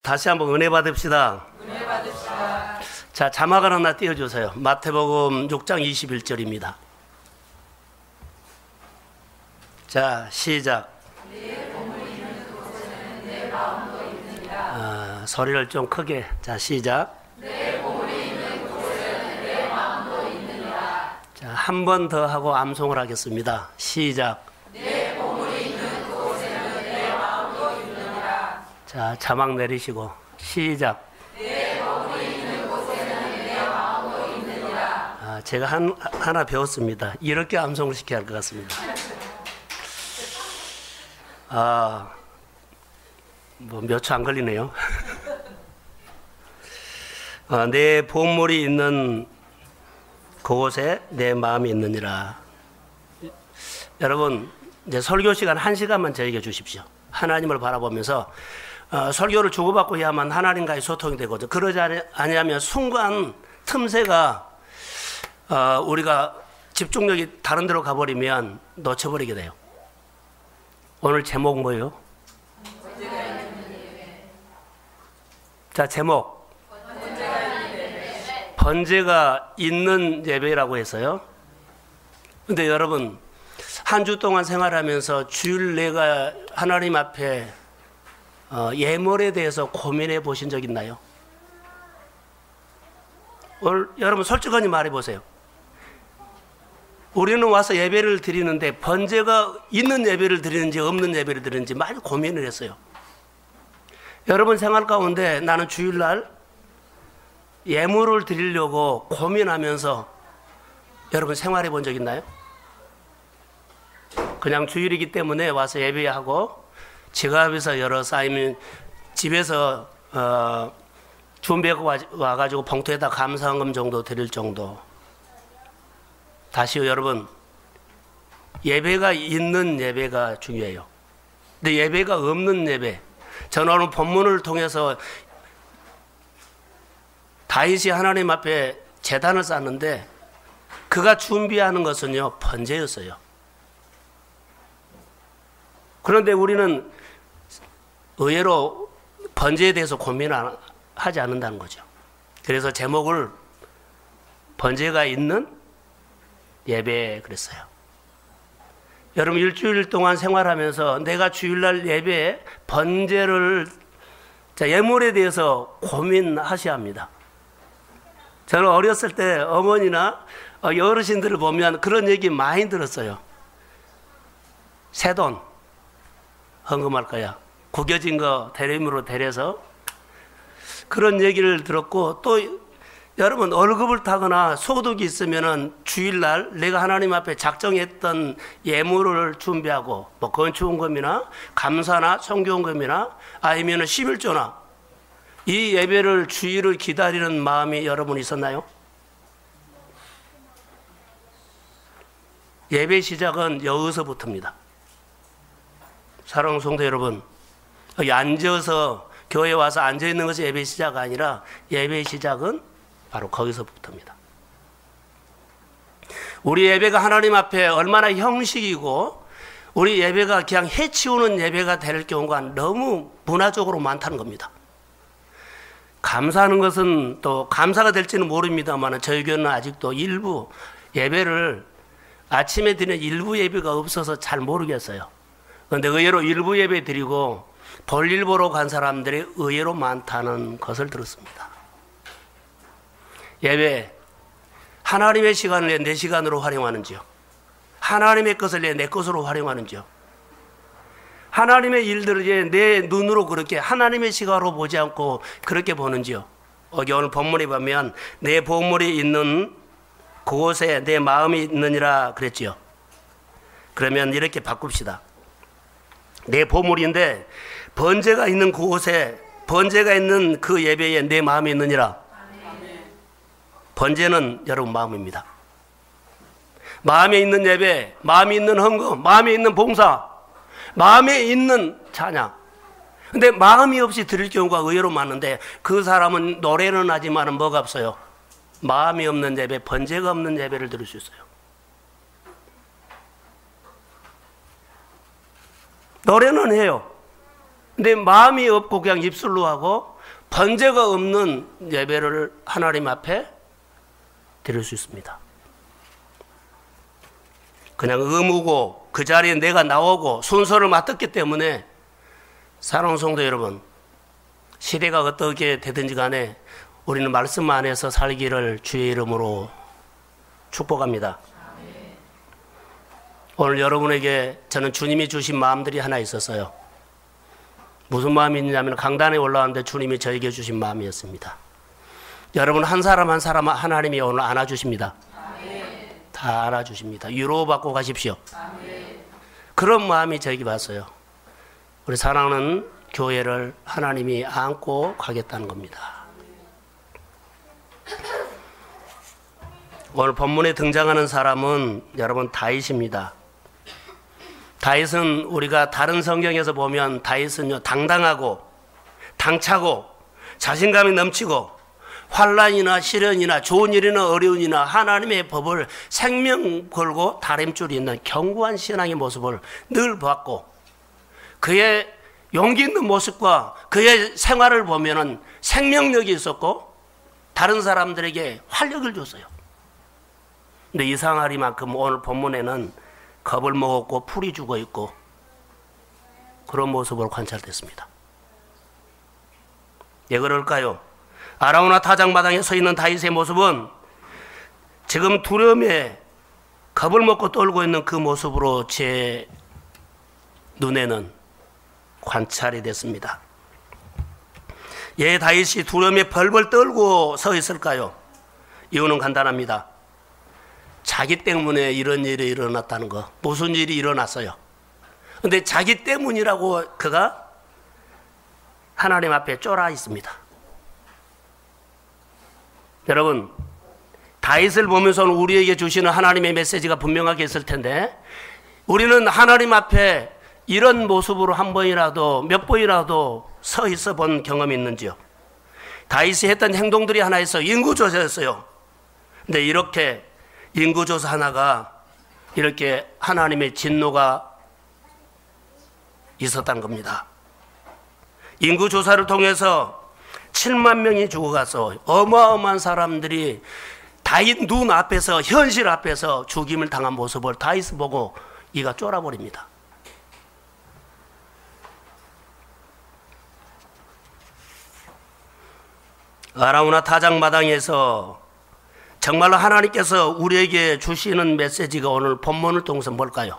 다시 한번 은혜 받읍시다. 은혜 받으시다. 자, 자막을 하나 띄워주세요. 마태복음 6장 21절입니다. 자, 시작. 내 보물이 있는 곳에는 내 마음도 있느니라. 소리를 좀 크게. 자, 시작. 내 보물이 있는 곳에는 내 마음도 있느니라. 자, 한 번 더 하고 암송을 하겠습니다. 시작. 내 보물이 있는 곳에는 내 마음도 있느니라. 자, 자막 내리시고 시작. 내 보물이 있는 곳에는 내 마음도 있느니라. 제가 하나 배웠습니다. 이렇게 암송을 시켜야 할 것 같습니다. 뭐 몇 초 안 걸리네요. 내 보물이 있는 그곳에 내 마음이 있느니라. 여러분, 이제 설교 시간 1시간만 저에게 주십시오. 하나님을 바라보면서 설교를 주고받고 해야만 하나님과의 소통이 되거든요. 그러지 아니하면 순간 틈새가 우리가 집중력이 다른 데로 가버리면 놓쳐버리게 돼요. 오늘 제목 뭐예요? 자, 제목 번제가 있는 예배라고 했어요. 근데 여러분, 한 주 동안 생활하면서 주일 내가 하나님 앞에 예물에 대해서 고민해 보신 적 있나요? 오늘 여러분 솔직하게 말해 보세요. 우리는 와서 예배를 드리는데 번제가 있는 예배를 드리는지 없는 예배를 드리는지 많이 고민을 했어요. 여러분 생활 가운데 나는 주일날 예물을 드리려고 고민하면서 여러분 생활해 본 적 있나요? 그냥 주일이기 때문에 와서 예배하고 지갑에서 열어 쌓이면 집에서 준비하고 와가지고 봉투에다 감사헌금 정도 드릴 정도. 다시요, 여러분, 예배가 있는 예배가 중요해요. 근데 예배가 없는 예배, 저는 오늘 본문을 통해서 다윗이 하나님 앞에 제단을 쌓는데 그가 준비하는 것은요, 번제였어요. 그런데 우리는 의외로 번제에 대해서 고민을 하지 않는다는 거죠. 그래서 제목을 번제가 있는 예배 그랬어요. 여러분, 일주일 동안 생활하면서 내가 주일날 예배에 번제를, 예물에 대해서 고민하셔야 합니다. 저는 어렸을 때 어머니나 어르신들을 보면 그런 얘기 많이 들었어요. 새돈 헌금할 거야. 구겨진 거 대림으로 데려서 그런 얘기를 들었고, 또 여러분 월급을 타거나 소득이 있으면은 주일날 내가 하나님 앞에 작정했던 예물을 준비하고 뭐 건축원금이나 감사나 성교원금이나 아니면은 11조나 이 예배를 주일을 기다리는 마음이 여러분 있었나요? 예배 시작은 여기서부터입니다. 사랑하는 성도 여러분, 여기 앉아서 교회에 와서 앉아 있는 것이 예배 시작이 아니라 예배 시작은 바로 거기서부터입니다. 우리 예배가 하나님 앞에 얼마나 형식이고 우리 예배가 그냥 해치우는 예배가 될 경우가 너무 문화적으로 많다는 겁니다. 감사하는 것은 또 감사가 될지는 모릅니다만 저희 교회는 아직도 일부 예배를 아침에 드리는 일부 예배가 없어서 잘 모르겠어요. 그런데 의외로 일부 예배 드리고 볼일 보러 간 사람들이 의외로 많다는 것을 들었습니다. 예배, 하나님의 시간을 내 시간으로 활용하는지요? 하나님의 것을 내 것으로 활용하는지요? 하나님의 일들을 내 눈으로 그렇게 하나님의 시각으로 보지 않고 그렇게 보는지요? 여기 오늘 본문에 보면 내 보물이 있는 그곳에 내 마음이 있느니라 그랬지요. 그러면 이렇게 바꿉시다. 내 보물인데 번제가 있는 그곳에, 번제가 있는 그 예배에 내 마음이 있느니라. 번제는 여러분 마음입니다. 마음에 있는 예배, 마음에 있는 헌금, 마음에 있는 봉사, 마음에 있는 찬양. 근데 마음이 없이 드릴 경우가 의외로 많은데 그 사람은 노래는 하지만 뭐가 없어요? 마음이 없는 예배, 번제가 없는 예배를 드릴 수 있어요. 노래는 해요. 근데 마음이 없고 그냥 입술로 하고 번제가 없는 예배를 하나님 앞에 드릴 수 있습니다. 그냥 의무고 그 자리에 내가 나오고 순서를 맡았기 때문에 사랑하는 성도 여러분, 시대가 어떻게 되든지 간에 우리는 말씀 안에서 살기를 주의 이름으로 축복합니다. 오늘 여러분에게 저는 주님이 주신 마음들이 하나 있었어요. 무슨 마음이 있냐면 강단에 올라왔는데 주님이 저에게 주신 마음이었습니다. 여러분 한 사람 한 사람 하나님이 오늘 안아주십니다. 다 안아주십니다. 위로받고 가십시오. 그런 마음이 저에게 왔어요. 우리 사랑하는 교회를 하나님이 안고 가겠다는 겁니다. 오늘 본문에 등장하는 사람은 여러분 다윗입니다. 다윗은 우리가 다른 성경에서 보면 다윗은요 당당하고 당차고 자신감이 넘치고 환난이나 시련이나 좋은 일이나 어려운 일이나 하나님의 법을 생명 걸고 다림줄이 있는 견고한 신앙의 모습을 늘 봤고 그의 용기 있는 모습과 그의 생활을 보면은 생명력이 있었고 다른 사람들에게 활력을 줬어요. 근데 이상하리만큼 오늘 본문에는 겁을 먹었고 풀이 죽어 있고 그런 모습으로 관찰됐습니다. 왜 그럴까요? 아라우나 타작마당에 서 있는 다윗의 모습은 지금 두려움에 겁을 먹고 떨고 있는 그 모습으로 제 눈에는 관찰이 됐습니다. 왜 다윗이 두려움에 벌벌 떨고 서 있을까요? 이유는 간단합니다. 자기 때문에 이런 일이 일어났다는 거. 무슨 일이 일어났어요. 근데 자기 때문이라고 그가 하나님 앞에 쫄아 있습니다. 여러분, 다윗을 보면서는 우리에게 주시는 하나님의 메시지가 분명하게 있을 텐데 우리는 하나님 앞에 이런 모습으로 한 번이라도 몇 번이라도 서 있어 본 경험이 있는지요? 다윗이 했던 행동들이 하나 있어 인구조사였어요. 근데 이렇게 인구조사 하나가 이렇게 하나님의 진노가 있었던 겁니다. 인구조사를 통해서 7만 명이 죽어가서 어마어마한 사람들이 다윗 눈 앞에서 현실 앞에서 죽임을 당한 모습을 다윗을 보고 이가 쫄아버립니다. 아라우나 타작마당에서 정말로 하나님께서 우리에게 주시는 메시지가 오늘 본문을 통해서 뭘까요?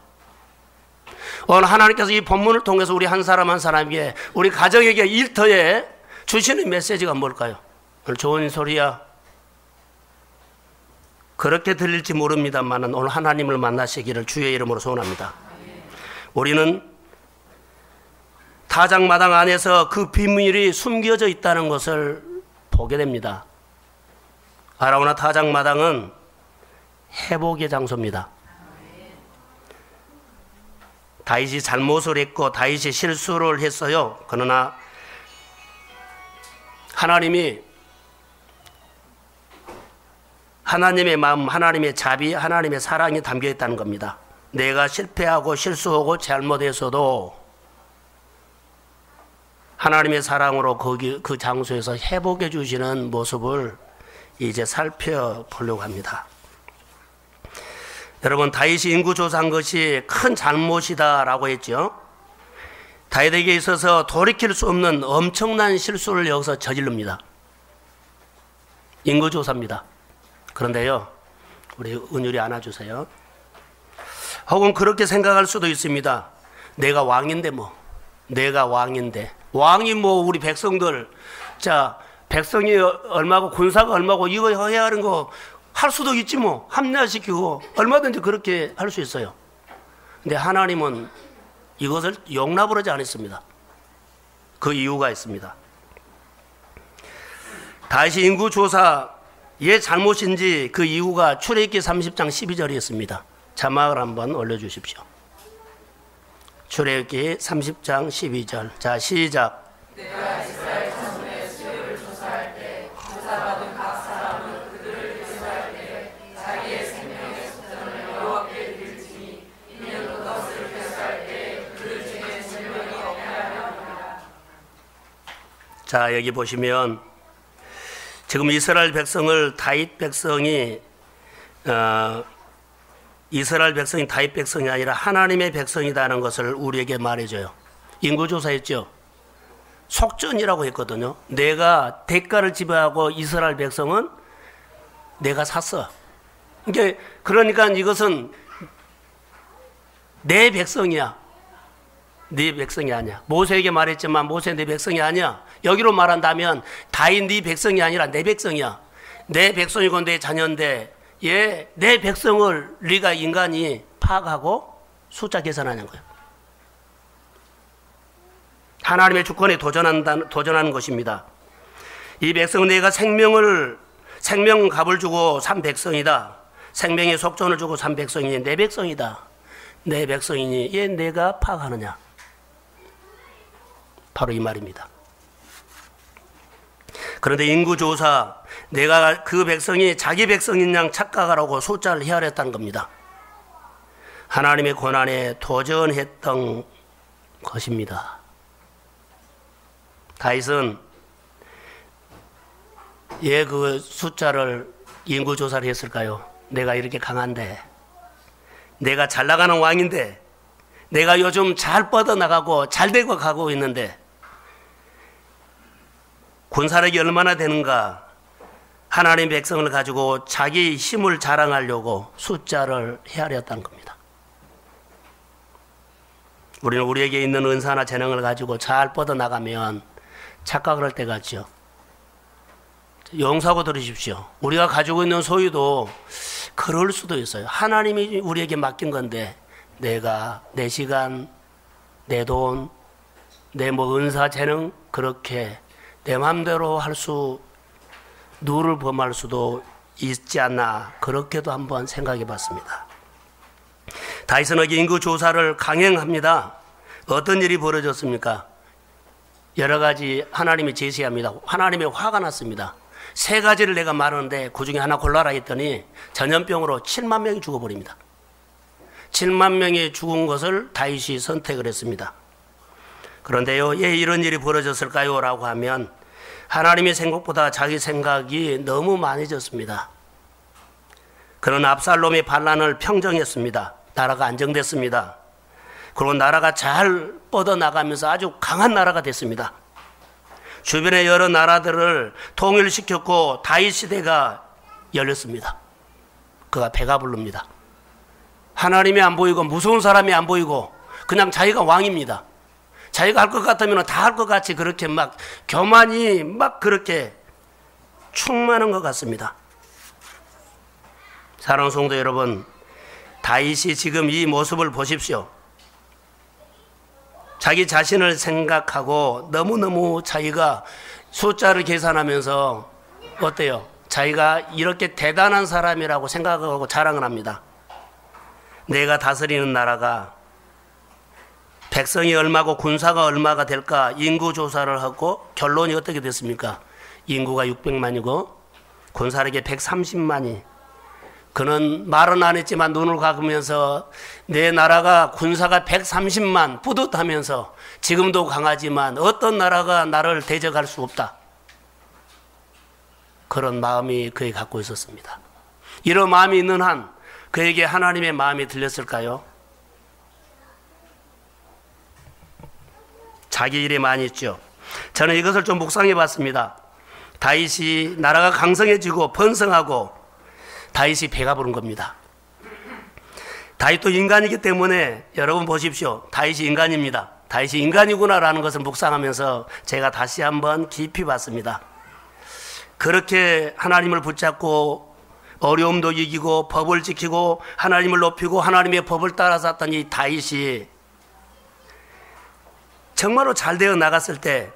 오늘 하나님께서 이 본문을 통해서 우리 한 사람 한 사람에게 우리 가정에게 일터에 주시는 메시지가 뭘까요? 오늘 좋은 소리야 그렇게 들릴지 모릅니다만 오늘 하나님을 만나시기를 주의 이름으로 소원합니다. 우리는 타작마당 안에서 그 비밀이 숨겨져 있다는 것을 보게 됩니다. 아라우나 타작마당은 회복의 장소입니다. 다윗이 잘못을 했고 다윗이 실수를 했어요. 그러나 하나님이 하나님의 마음, 하나님의 자비, 하나님의 사랑이 담겨 있다는 겁니다. 내가 실패하고 실수하고 잘못해서도 하나님의 사랑으로 그 장소에서 회복해 주시는 모습을 이제 살펴보려고 합니다. 여러분, 다윗이 인구조사한 것이 큰 잘못이다라고 했죠. 다윗에게 있어서 돌이킬 수 없는 엄청난 실수를 여기서 저지릅니다. 인구조사입니다. 그런데요, 우리 은율이 안아주세요. 혹은 그렇게 생각할 수도 있습니다. 내가 왕인데 내가 왕인데 왕이 우리 백성들 자 백성이 얼마고 군사가 얼마고 이거 해야 하는 거 할 수도 있지 합리화시키고 얼마든지 그렇게 할 수 있어요. 근데 하나님은 이것을 용납을 하지 않았습니다. 그 이유가 있습니다. 다시 인구조사의 잘못인지 그 이유가 출애굽기 30장 12절에 있습니다. 자막을 한번 올려주십시오. 출애굽기 30장 12절. 자, 시작. 내가 이스라엘 자손의 수요를 조사할 때 조사받은 각 사람은 그들을 조사할 때 자기의 생명의 속전을 여호와께 드릴지니 이는 그것을 회수할 때 그들 중에 생명이 없게 하려 함이라. 자, 여기 보시면 지금 이스라엘 백성을 다윗 백성이 이스라엘 백성이 다윗 백성이 아니라 하나님의 백성이라는 것을 우리에게 말해줘요. 인구조사했죠. 속전이라고 했거든요. 내가 대가를 지불하고 이스라엘 백성은 내가 샀어. 그러니까 이것은 내 백성이야. 네 백성이 아니야. 모세에게 말했지만 모세 내 백성이 아니야. 여기로 말한다면 다윗 네 백성이 아니라 내 백성이야. 내 백성이고 내 자녀인데 내 백성을 네가 인간이 파악하고 숫자 계산하는 거야. 하나님의 주권에 도전하는 것입니다. 이 백성은 내가 생명값을 주고 산 백성이다. 생명의 속전을 주고 산 백성이니 내 백성이다. 내 백성이니 얘 내가 파악하느냐. 바로 이 말입니다. 그런데 인구조사, 내가 그 백성이 자기 백성인 양 착각하라고 숫자를 헤아렸다는 겁니다. 하나님의 고난에 도전했던 것입니다. 다윗은 왜 그 숫자를 인구조사를 했을까요? 내가 이렇게 강한데, 내가 잘 나가는 왕인데, 내가 요즘 잘 뻗어나가고 잘 되고 가고 있는데 군사력이 얼마나 되는가. 하나님의 백성을 가지고 자기 힘을 자랑하려고 숫자를 헤아렸다는 겁니다. 우리는 우리에게 있는 은사나 재능을 가지고 잘 뻗어나가면 착각을 할 때가 있죠. 용서하고 들으십시오. 우리가 가지고 있는 소유도 그럴 수도 있어요. 하나님이 우리에게 맡긴 건데 내가 내 시간, 내 돈, 내 은사, 재능 그렇게 내 마음대로 누를 범할 수도 있지 않나. 그렇게도 한번 생각해 봤습니다. 다윗은 여기 인구조사를 강행합니다. 어떤 일이 벌어졌습니까? 여러 가지 하나님이 제시합니다. 하나님의 화가 났습니다. 3가지를 내가 말하는데 그 중에 하나 골라라 했더니 전염병으로 7만 명이 죽어버립니다. 7만 명이 죽은 것을 다윗이 선택을 했습니다. 그런데요, 왜 이런 일이 벌어졌을까요? 라고 하면 하나님의 생각보다 자기 생각이 너무 많아졌습니다. 그런 압살롬의 반란을 평정했습니다. 나라가 안정됐습니다. 그리고 나라가 잘 뻗어나가면서 아주 강한 나라가 됐습니다. 주변의 여러 나라들을 통일시켰고 다윗 시대가 열렸습니다. 그가 배가 부릅니다. 하나님이 안 보이고 무서운 사람이 안 보이고 그냥 자기가 왕입니다. 자기가 할 것 같으면 다 할 것 같이 그렇게 막 교만이 막 그렇게 충만한 것 같습니다. 사랑하는 성도 여러분, 다윗이 지금 이 모습을 보십시오. 자기 자신을 생각하고 너무너무 자기가 숫자를 계산하면서 어때요? 자기가 이렇게 대단한 사람이라고 생각하고 자랑을 합니다. 내가 다스리는 나라가 백성이 얼마고 군사가 얼마가 될까 인구조사를 하고 결론이 어떻게 됐습니까? 인구가 600만이고 군사력이 130만이. 그는 말은 안 했지만 눈을 감으면서 내 나라가 군사가 130만 뿌듯하면서 지금도 강하지만 어떤 나라가 나를 대적할 수 없다. 그런 마음이 그에 갖고 있었습니다. 이런 마음이 있는 한 그에게 하나님의 마음이 들렸을까요? 자기 일에 많이 있죠. 저는 이것을 좀 묵상해 봤습니다. 다윗이 나라가 강성해지고 번성하고 다윗이 배가 부른 겁니다. 다윗도 인간이기 때문에 여러분 보십시오. 다윗이 인간입니다. 다윗이 인간이구나라는 것을 묵상하면서 제가 다시 한번 깊이 봤습니다. 그렇게 하나님을 붙잡고 어려움도 이기고 법을 지키고 하나님을 높이고 하나님의 법을 따라 샀던 이 다윗이 정말로 잘 되어 나갔을 때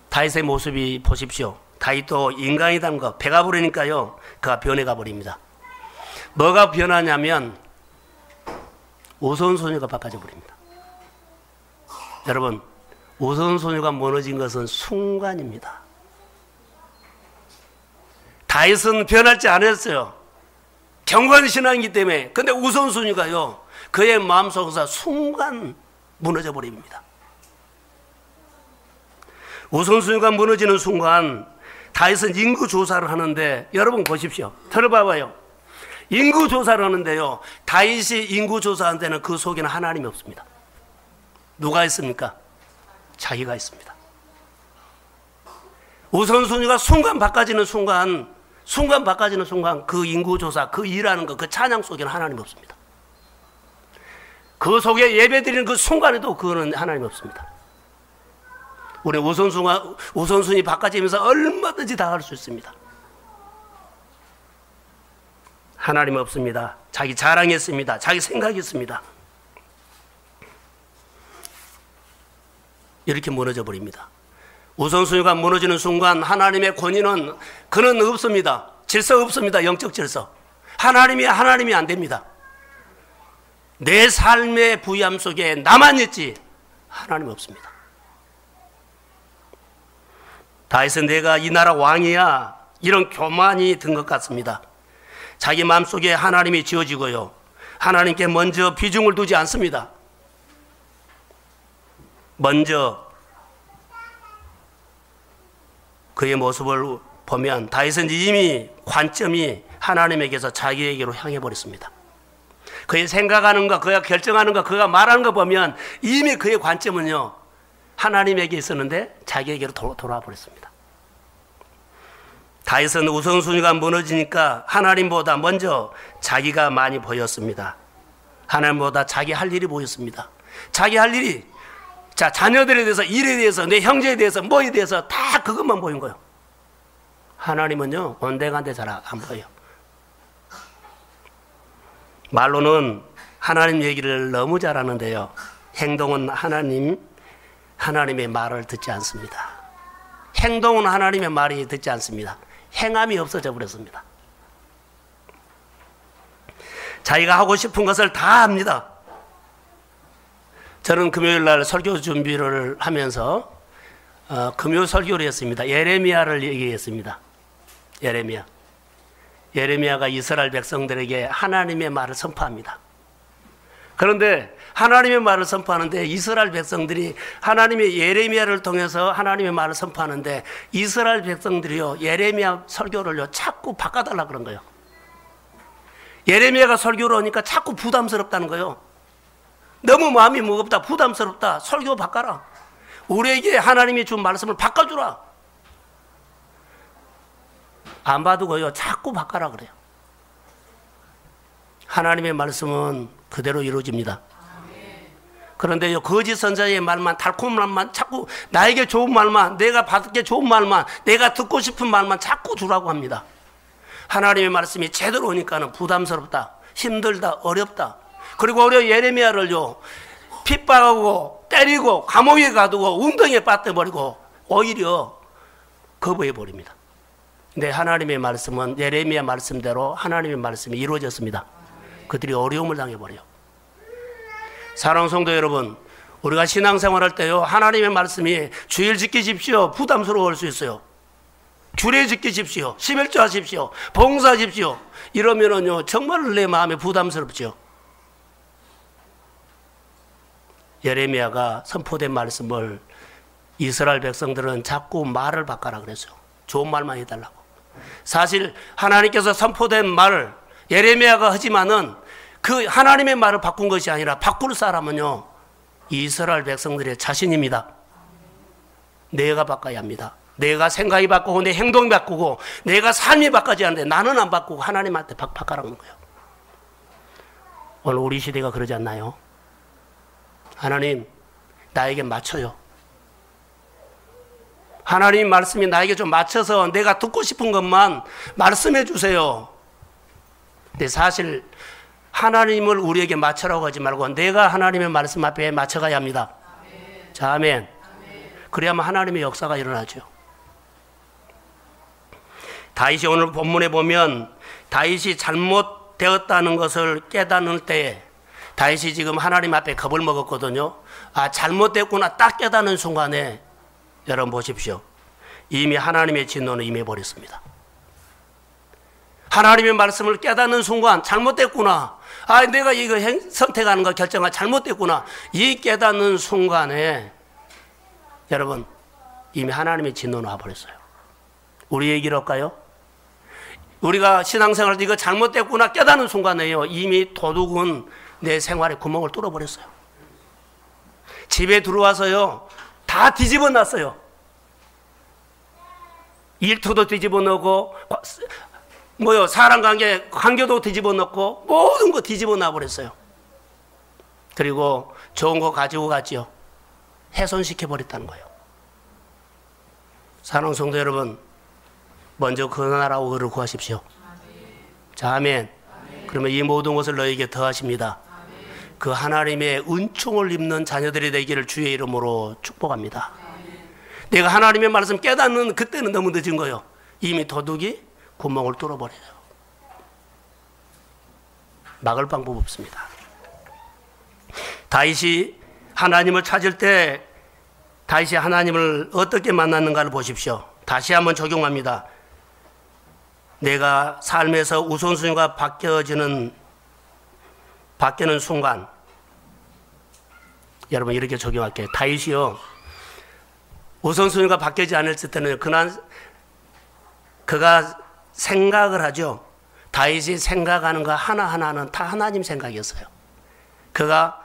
다윗의 모습이 보십시오. 다윗도 인간이라는 거 배가 부르니까요 그가 변해가 버립니다. 뭐가 변하냐면 우선순위가 바꿔져 버립니다. 여러분, 우선순위가 무너진 것은 순간입니다. 다윗은 변하지 않았어요. 경건신앙이기 때문에. 근데 우선순위가요 그의 마음속에서 순간 무너져 버립니다. 우선순위가 무너지는 순간 다윗은 인구 조사를 하는데, 여러분 보십시오. 들어봐봐요. 인구 조사를 하는데요, 다윗이 인구 조사한 데는 그 속에는 하나님이 없습니다. 누가 있습니까? 자기가 있습니다. 우선순위가 순간 바꿔지는 순간 그 인구조사, 그 일하는 것, 그 찬양 속에는 하나님 없습니다. 그 속에 예배 드리는 그 순간에도 그거는 하나님 없습니다. 우리 우선순위 바꿔지면서 얼마든지 다 할 수 있습니다. 하나님 없습니다. 자기 자랑이 있습니다. 자기 생각이 있습니다. 이렇게 무너져 버립니다. 우선순위가 무너지는 순간 하나님의 권위는 그는 없습니다. 질서 없습니다. 영적 질서. 하나님이 안 됩니다. 내 삶의 부유함 속에 나만 있지 하나님 없습니다. 다윗은 내가 이 나라 왕이야, 이런 교만이 든 것 같습니다. 자기 마음속에 하나님이 지어지고요, 하나님께 먼저 비중을 두지 않습니다. 먼저 그의 모습을 보면 다윗은 이미 관점이 하나님에게서 자기에게로 향해 버렸습니다. 그의 생각하는 것, 그가 결정하는 것, 그가 말하는 것 보면 이미 그의 관점은요, 하나님에게 있었는데 자기에게로 돌아와 버렸습니다. 다윗은 우선순위가 무너지니까 하나님보다 먼저 자기가 많이 보였습니다. 하나님보다 자기 할 일이 보였습니다. 자기 할 일이, 자, 자녀들에 대해서, 일에 대해서, 내 형제에 대해서, 뭐에 대해서 다 그것만 보인 거예요. 하나님은요, 온데간데 잘 안 보여요. 말로는 하나님 얘기를 너무 잘하는데요, 행동은 하나님의 말을 듣지 않습니다. 행동은 하나님의 말이 듣지 않습니다. 행함이 없어져 버렸습니다. 자기가 하고 싶은 것을 다 합니다. 저는 금요일 날 설교 준비를 하면서 금요 설교를 했습니다. 예레미야를 얘기했습니다. 예레미야가 이스라엘 백성들에게 하나님의 말을 선포합니다. 그런데 하나님의 말을 선포하는데 이스라엘 백성들이 하나님의 예레미야를 통해서 하나님의 말을 선포하는데 이스라엘 백성들이요, 예레미야 설교를요 자꾸 바꿔달라 그런 거예요. 예레미야가 설교를 하니까 자꾸 부담스럽다는 거예요. 너무 마음이 무겁다, 부담스럽다, 설교 바꿔라. 우리에게 하나님이 준 말씀을 바꿔주라. 안 봐두고요, 자꾸 바꿔라 그래요. 하나님의 말씀은 그대로 이루어집니다. 그런데요, 거짓 선자의 말만, 달콤한 말만, 자꾸 나에게 좋은 말만, 내가 받게 좋은 말만, 내가 듣고 싶은 말만 자꾸 주라고 합니다. 하나님의 말씀이 제대로 오니까는 부담스럽다, 힘들다, 어렵다. 그리고 우리 예레미야를요, 핍박하고 때리고 감옥에 가두고 웅덩이에 빠뜨려버리고 오히려 거부해 버립니다. 근데 하나님의 말씀은 예레미야 말씀대로 하나님의 말씀이 이루어졌습니다. 그들이 어려움을 당해버려요. 사랑하는 성도 여러분, 우리가 신앙생활할 때요, 하나님의 말씀이 주일 지키십시오, 부담스러울 수 있어요. 규례 지키십시오, 11조 하십시오, 봉사하십시오, 이러면은요 정말 내 마음에 부담스럽죠. 예레미야가 선포된 말씀을 이스라엘 백성들은 자꾸 말을 바꿔라 그랬어요. 좋은 말만 해달라고. 사실 하나님께서 선포된 말을 예레미야가 하지만은 그 하나님의 말을 바꾼 것이 아니라 바꿀 사람은요, 이스라엘 백성들의 자신입니다. 내가 바꿔야 합니다. 내가 생각이 바꾸고 내 행동이 바꾸고 내가 삶이 바꿔야 하는데 나는 안 바꾸고 하나님한테 바꿔라는 거예요. 오늘 우리 시대가 그러지 않나요? 하나님, 나에게 맞춰요. 하나님 말씀이 나에게 좀 맞춰서 내가 듣고 싶은 것만 말씀해 주세요. 근데 사실 하나님을 우리에게 맞춰라고 하지 말고 내가 하나님의 말씀 앞에 맞춰가야 합니다. 아멘. 자, 아멘. 아멘. 그래야만 하나님의 역사가 일어나죠. 다윗이 오늘 본문에 보면 다윗이 잘못되었다는 것을 깨닫는 때에 다윗이 지금 하나님 앞에 겁을 먹었거든요. 아, 잘못됐구나 딱 깨닫는 순간에 여러분 보십시오. 이미 하나님의 진노는 임해버렸습니다. 하나님의 말씀을 깨닫는 순간 잘못됐구나. 아, 내가 이거 선택하는 거 결정한 잘못됐구나. 이 깨닫는 순간에 여러분 이미 하나님의 진노는 와버렸어요. 우리 얘기를 할까요? 우리가 신앙생활 때 이거 잘못됐구나 깨닫는 순간에요, 이미 도둑은 내 생활에 구멍을 뚫어버렸어요. 집에 들어와서요, 다 뒤집어 놨어요. 일터도 뒤집어 놓고, 사람 관계도 뒤집어 놓고, 모든 거 뒤집어 놔버렸어요. 그리고 좋은 거 가지고 갔지요. 훼손시켜 버렸다는 거예요. 사랑하는 성도 여러분, 먼저 그 나라와 의를 구하십시오. 자, 아멘. 그러면 이 모든 것을 너에게 더하십니다. 그 하나님의 은총을 입는 자녀들이 되기를 주의 이름으로 축복합니다. 내가 하나님의 말씀 깨닫는 그때는 너무 늦은 거예요. 이미 도둑이 구멍을 뚫어버려요. 막을 방법 없습니다. 다윗이 하나님을 찾을 때 다윗이 하나님을 어떻게 만났는가를 보십시오. 다시 한번 적용합니다. 내가 삶에서 우선순위가 바뀌는 순간, 여러분 이렇게 적용할게요. 다윗이요, 우선순위가 바뀌지 않았을 때는 그가 생각을 하죠. 다윗이 생각하는 거 하나하나는 다 하나님 생각이었어요. 그가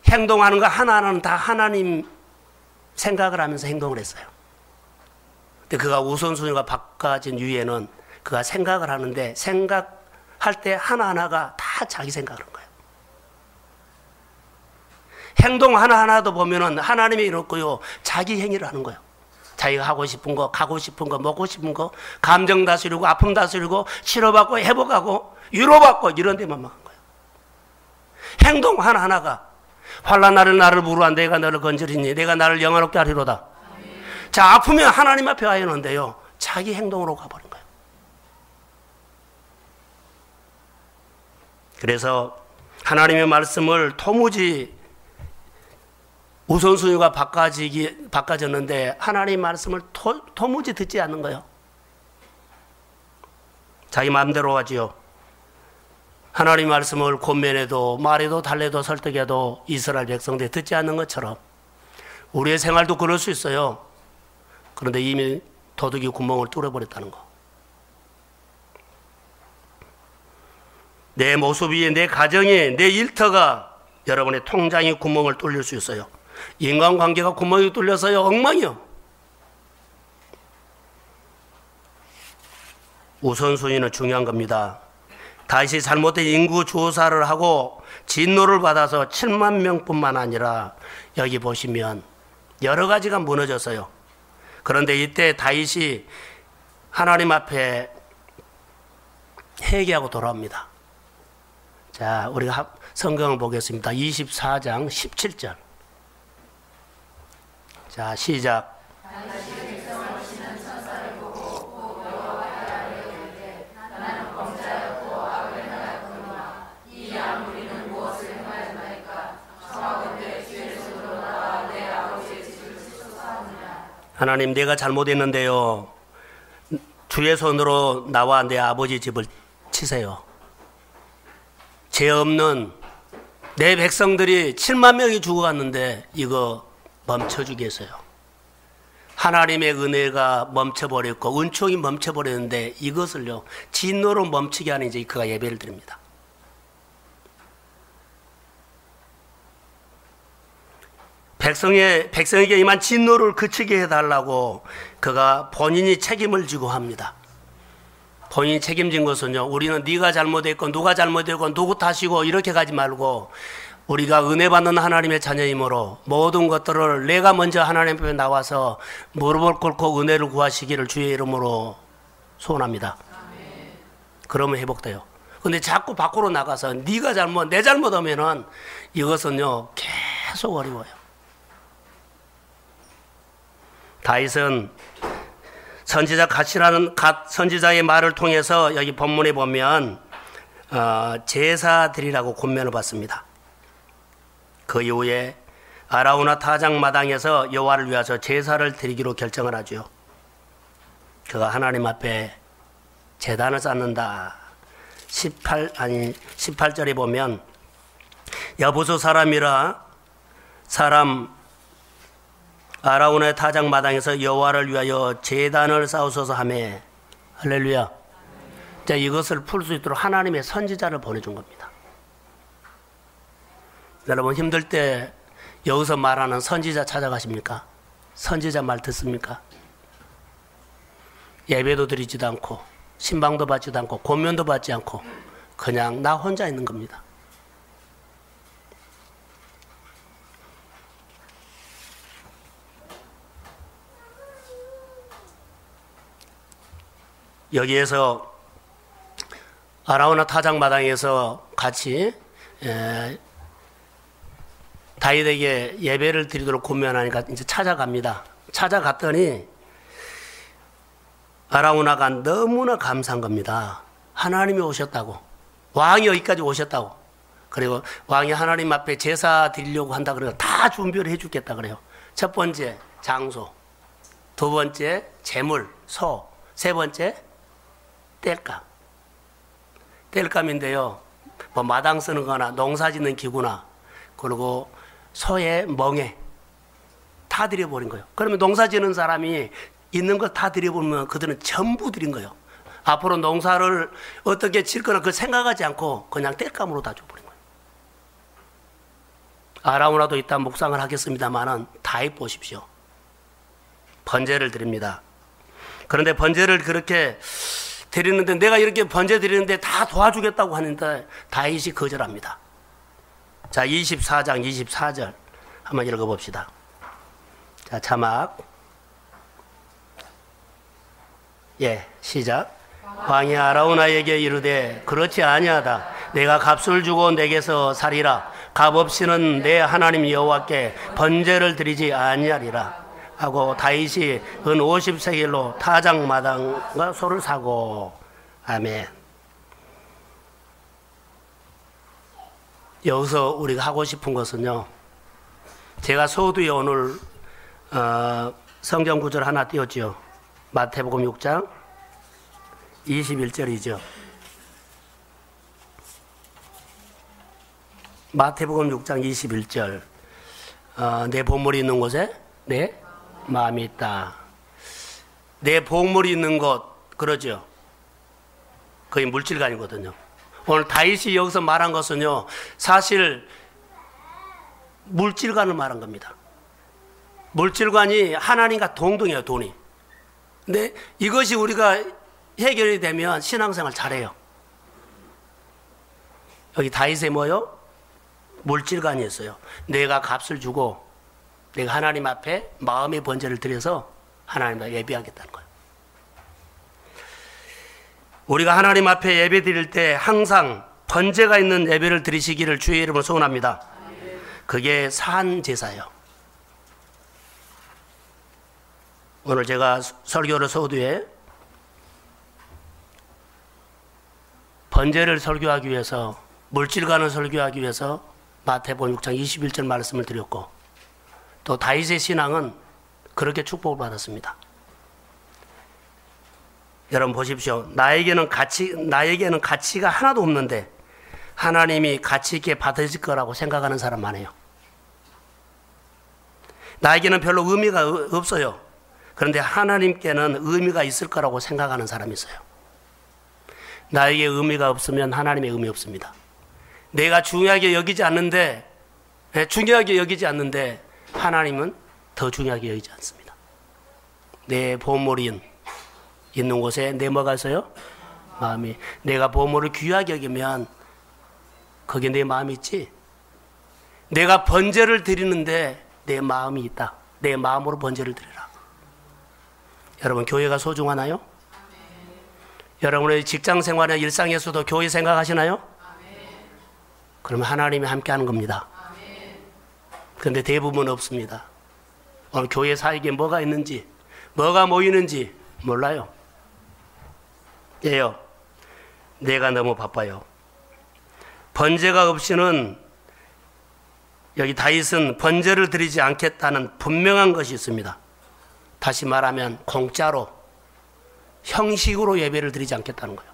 행동하는 거 하나하나는 다 하나님 생각을 하면서 행동을 했어요. 근데 그가 우선순위가 바꿔진 이유에는 그가 생각을 하는데 생각할 때 하나하나가 다 자기 생각을 한 거예요. 행동 하나하나도 보면은 하나님이 이렇고요, 자기 행위를 하는 거예요. 자기가 하고 싶은 거, 가고 싶은 거, 먹고 싶은 거, 감정 다스리고 아픔 다스리고 치료받고 회복하고 위로받고 이런 데만 막 한 거예요. 행동 하나하나가 환난 날은 나를 부르라 내가 너를 건지리니 내가 나를 영화롭게 하리로다. 자, 아프면 하나님 앞에 와야 하는데요, 자기 행동으로 가버린 거예요. 그래서 하나님의 말씀을 도무지 우선순위가 바꿔졌는데 하나님의 말씀을 도무지 듣지 않는 거예요. 자기 마음대로 하지요. 하나님의 말씀을 권면해도 말해도 달래도 설득해도 이스라엘 백성들 듣지 않는 것처럼 우리의 생활도 그럴 수 있어요. 그런데 이미 도둑이 구멍을 뚫어버렸다는 거. 내 모습이, 내 가정이, 내 일터가 여러분의 통장에 구멍을 뚫릴 수 있어요. 인간관계가 구멍이 뚫려서요, 엉망이요. 우선순위는 중요한 겁니다. 다윗이 잘못된 인구 조사를 하고 진노를 받아서 7만 명뿐만 아니라 여기 보시면 여러 가지가 무너졌어요. 그런데 이때 다윗이 하나님 앞에 회개하고 돌아옵니다. 자, 우리가 성경을 보겠습니다. 24장 17절. 자, 시작. 하나님, 내가 잘못했는데요, 주의 손으로 나와 내 아버지 집을 치세요. 죄 없는 내 백성들이 7만 명이 죽어갔는데 이거 멈춰주겠어요. 하나님의 은혜가 멈춰버렸고 은총이 멈춰버렸는데 이것을요, 진노로 멈추게 하는 이제 그가 예배를 드립니다. 백성에게 임한 진노를 그치게 해달라고 그가 본인이 책임을 지고 합니다. 본인이 책임진 것은요, 우리는 네가 잘못했고 누가 잘못했고 누구 탓이고 이렇게 가지 말고 우리가 은혜 받는 하나님의 자녀이므로 모든 것들을 내가 먼저 하나님 앞에 나와서 무릎을 꿇고 은혜를 구하시기를 주의 이름으로 소원합니다. 그러면 회복돼요. 근데 자꾸 밖으로 나가서 네가 잘못, 내 잘못하면은 이것은요 계속 어려워요. 다윗은 선지자 갓이라는 선지자의 말을 통해서 여기 본문에 보면 제사 드리라고 권면을 받습니다. 그 이후에 아라우나 타작 마당에서 여호와를 위해서 제사를 드리기로 결정을 하죠. 그가 하나님 앞에 제단을 쌓는다. 18절에 보면 여부수 사람이라 사람 아라운의 타작 마당에서 여호와를 위하여 제단을 쌓으소서 하매. 할렐루야. 자, 이것을 풀 수 있도록 하나님의 선지자를 보내준 겁니다. 여러분 힘들 때 여기서 말하는 선지자 찾아가십니까? 선지자 말 듣습니까? 예배도 드리지도 않고 신방도 받지도 않고 권면도 받지 않고 그냥 나 혼자 있는 겁니다. 여기에서 아라우나 타작 마당에서 같이 다윗에게 예배를 드리도록 권면하니까 이제 찾아갑니다. 찾아갔더니 아라우나가 너무나 감사한 겁니다. 하나님이 오셨다고. 왕이 여기까지 오셨다고. 그리고 왕이 하나님 앞에 제사 드리려고 한다 그래요. 다 준비를 해주겠다 그래요. 첫 번째 장소, 두 번째 제물, 소, 세 번째 땔감. 땔감인데요. 뭐 마당 쓰는 거나 농사 짓는 기구나 그리고 소의 멍에 다 드려버린 거예요. 그러면 농사 짓는 사람이 있는 걸 다 드려보면 그들은 전부 드린 거예요. 앞으로 농사를 어떻게 칠 거나 그걸 생각하지 않고 그냥 땔감으로 다 줘버린 거예요. 아라우나도 이따 묵상을 하겠습니다만은 다윗 보십시오. 번제를 드립니다. 그런데 번제를 그렇게 드리는데 내가 이렇게 번제 드리는데 다 도와주겠다고 하는데 다윗이 거절합니다. 자, 24장 24절 한번 읽어봅시다. 자, 자막. 예, 시작. 왕이 아라우나에게 이르되 그렇지 아니하다. 내가 값을 주고 내게서 살이라. 값 없이는 내 하나님 여호와께 번제를 드리지 아니하리라. 하고 다윗이 은 50세겔로 타작 마당과 소를 사고. 아멘. 여기서 우리가 하고 싶은 것은요, 제가 서두에 오늘 성경 구절 하나 띄웠죠. 마태복음 6장 21절이죠. 마태복음 6장 21절. 내 보물이 있는 곳에 내 마음이 있다. 내 보물이 있는 곳, 그러죠. 거의 물질관이거든요. 오늘 다윗이 여기서 말한 것은요, 사실 물질관을 말한 겁니다. 물질관이 하나님과 동등해요, 돈이. 근데 이것이 우리가 해결이 되면 신앙생활 잘해요. 여기 다윗의 뭐요? 물질관이 있어요. 내가 값을 주고 내가 하나님 앞에 마음의 번제를 드려서 하나님 앞에 예배하겠다는 거예요. 우리가 하나님 앞에 예배 드릴 때 항상 번제가 있는 예배를 드리시기를 주의 이름으로 소원합니다. 그게 산 제사예요. 오늘 제가 설교를 서두에 번제를 설교하기 위해서, 물질관을 설교하기 위해서 마태복음 6장 21절 말씀을 드렸고, 또 다윗의 신앙은 그렇게 축복을 받았습니다. 여러분 보십시오. 나에게는 가치가 하나도 없는데 하나님이 가치 있게 받으실 거라고 생각하는 사람 많아요. 나에게는 별로 의미가 없어요. 그런데 하나님께는 의미가 있을 거라고 생각하는 사람이 있어요. 나에게 의미가 없으면 하나님의 의미 없습니다. 내가 중요하게 여기지 않는데 하나님은 더 중요하게 여기지 않습니다. 내 보물이 있는 곳에 내 뭐가 있어요? 마음이. 내가 보물을 귀하게 여기면 거기에 내 마음이 있지. 내가 번제를 드리는데 내 마음이 있다. 내 마음으로 번제를 드리라. 여러분 교회가 소중하나요? 여러분의 직장 생활이나 일상에서도 교회 생각하시나요? 그러면 하나님이 함께하는 겁니다. 그런데 대부분 없습니다. 오늘 교회 사역에 뭐가 있는지, 뭐가 모이는지 몰라요. 예요. 내가 너무 바빠요. 번제가 없이는, 여기 다윗은 번제를 드리지 않겠다는 분명한 것이 있습니다. 다시 말하면 공짜로, 형식으로 예배를 드리지 않겠다는 거예요.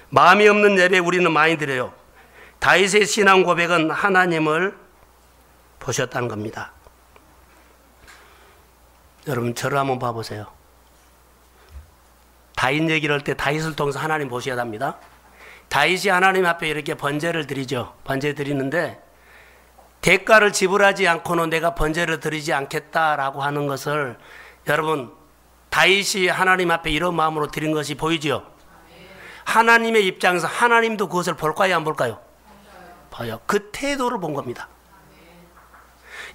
마음이 없는 예배 우리는 많이 드려요. 다윗의 신앙 고백은 하나님을 보셨다는 겁니다. 여러분 저를 한번 봐보세요. 다윗 얘기를 할 때 다윗을 통해서 하나님 보셔야 합니다. 다윗이 하나님 앞에 이렇게 번제를 드리죠. 번제 드리는데 대가를 지불하지 않고는 내가 번제를 드리지 않겠다라고 하는 것을 여러분 다윗이 하나님 앞에 이런 마음으로 드린 것이 보이죠. 하나님의 입장에서 하나님도 그것을 볼까요 안 볼까요? 봐요. 그 태도를 본 겁니다.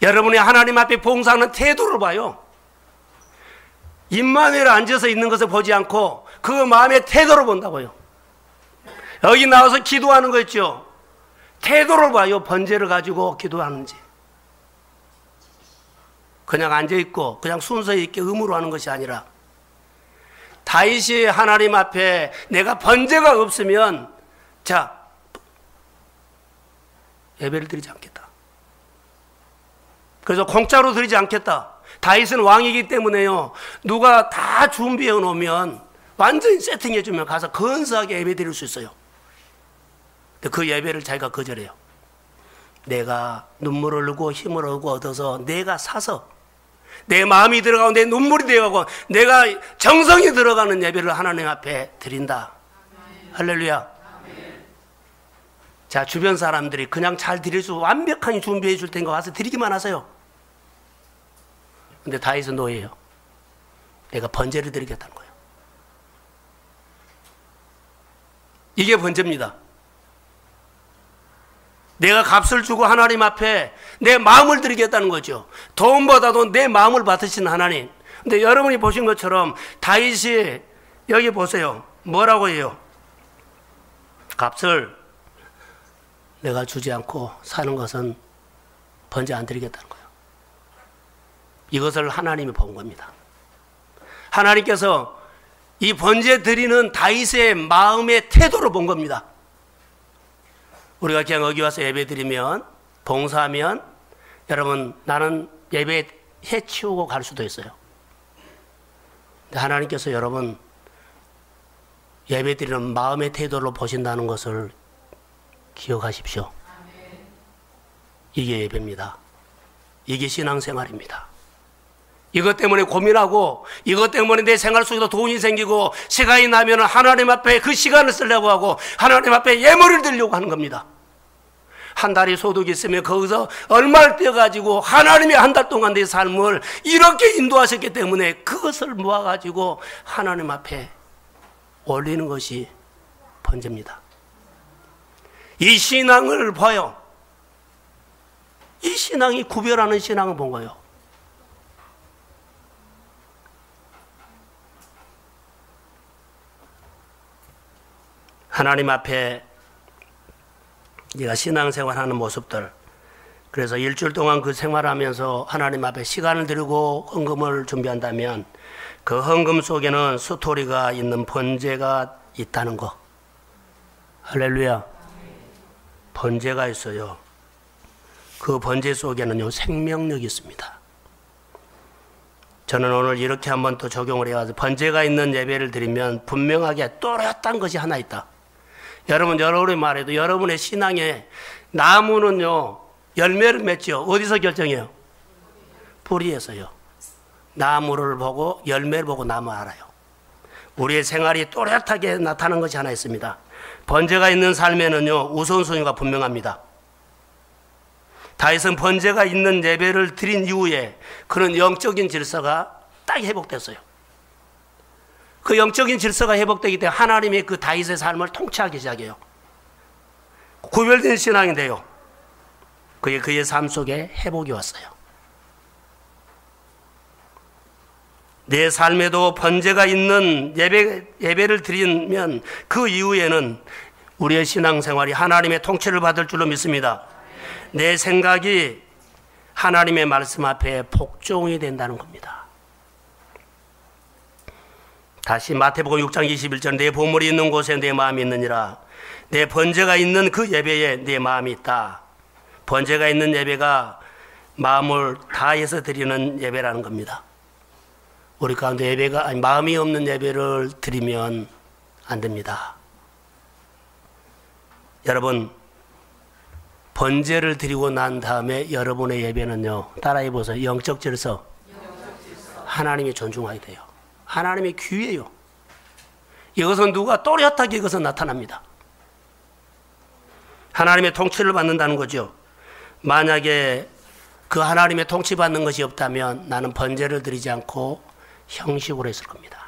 여러분이 하나님 앞에 봉사하는 태도를 봐요. 입만 위로 앉아서 있는 것을 보지 않고 그 마음의 태도를 본다고요. 여기 나와서 기도하는 거 있죠. 태도를 봐요. 번제를 가지고 기도하는지. 그냥 앉아있고 그냥 순서에 있게 의무로 하는 것이 아니라 다윗이 하나님 앞에 내가 번제가 없으면 자 예배를 드리지 않겠다. 그래서 공짜로 드리지 않겠다. 다윗은 왕이기 때문에요. 누가 다 준비해 놓으면 완전히 세팅해 주면 가서 근사하게 예배 드릴 수 있어요. 근데 그 예배를 자기가 거절해요. 내가 눈물을 흘리고 힘을 얻어서 내가 사서 내 마음이 들어가고 내 눈물이 들어가고 내가 정성이 들어가는 예배를 하나님 앞에 드린다. 할렐루야. 자, 주변 사람들이 그냥 잘 드릴 수 완벽하게 준비해 줄 테니까 와서 드리기만 하세요. 근데 다윗은 노예예요. 내가 번제를 드리겠다는 거예요. 이게 번제입니다. 내가 값을 주고 하나님 앞에 내 마음을 드리겠다는 거죠. 돈보다도 내 마음을 받으시는 하나님. 근데 여러분이 보신 것처럼 다윗이 여기 보세요. 뭐라고 해요? 값을 내가 주지 않고 사는 것은 번제 안 드리겠다는 거예요. 이것을 하나님이 본 겁니다. 하나님께서 이 번제 드리는 다윗의 마음의 태도를 본 겁니다. 우리가 그냥 여기 와서 예배 드리면 봉사하면 여러분 나는 예배 해치우고 갈 수도 있어요. 근데 하나님께서 여러분 예배 드리는 마음의 태도로 보신다는 것을 기억하십시오. 이게 예배입니다. 이게 신앙생활입니다. 이것 때문에 고민하고 이것 때문에 내 생활 속에도 돈이 생기고 시간이 나면 하나님 앞에 그 시간을 쓰려고 하고 하나님 앞에 예물을 드리려고 하는 겁니다. 한 달이 소득이 있으면 거기서 얼마를 떼어가지고 하나님이 한 달 동안 내 삶을 이렇게 인도하셨기 때문에 그것을 모아가지고 하나님 앞에 올리는 것이 번제입니다. 이 신앙을 봐요. 이 신앙이 구별하는 신앙을 본 거예요. 하나님 앞에 네가 신앙생활하는 모습들, 그래서 일주일 동안 그 생활하면서 하나님 앞에 시간을 들이고 헌금을 준비한다면 그 헌금 속에는 스토리가 있는 번제가 있다는 거. 할렐루야. 번제가 있어요. 그 번제 속에는요 생명력이 있습니다. 저는 오늘 이렇게 한번 또 적용을 해가지고 번제가 있는 예배를 드리면 분명하게 또렷한 것이 하나 있다. 여러분의 말에도 여러분의 신앙에 나무는요 열매를 맺죠. 어디서 결정해요? 뿌리에서요. 나무를 보고 열매를 보고 나무 알아요. 우리의 생활이 또렷하게 나타나는 것이 하나 있습니다. 번제가 있는 삶에는요 우선순위가 분명합니다. 다윗은 번제가 있는 예배를 드린 이후에 그런 영적인 질서가 딱 회복됐어요. 그 영적인 질서가 회복되기 때문에 하나님이 그 다윗의 삶을 통치하기 시작해요. 구별된 신앙이 돼요. 그의 삶 속에 회복이 왔어요. 내 삶에도 번제가 있는 예배를 드리면 그 이후에는 우리의 신앙생활이 하나님의 통치를 받을 줄로 믿습니다. 내 생각이 하나님의 말씀 앞에 복종이 된다는 겁니다. 다시 마태복음 6장 21절 내 보물이 있는 곳에 내 마음이 있느니라. 내 번제가 있는 그 예배에 내 마음이 있다. 번제가 있는 예배가 마음을 다해서 드리는 예배라는 겁니다. 우리 가운데 마음이 없는 예배를 드리면 안 됩니다. 여러분 번제를 드리고 난 다음에 여러분의 예배는요 따라해 보세요. 영적 질서. 하나님이 존중해야 돼요. 하나님의 귀예요. 이것은 누가 또렷하게 이것은 나타납니다. 하나님의 통치를 받는다는 거죠. 만약에 그 하나님의 통치받는 것이 없다면 나는 번제를 드리지 않고 형식으로 했을 겁니다.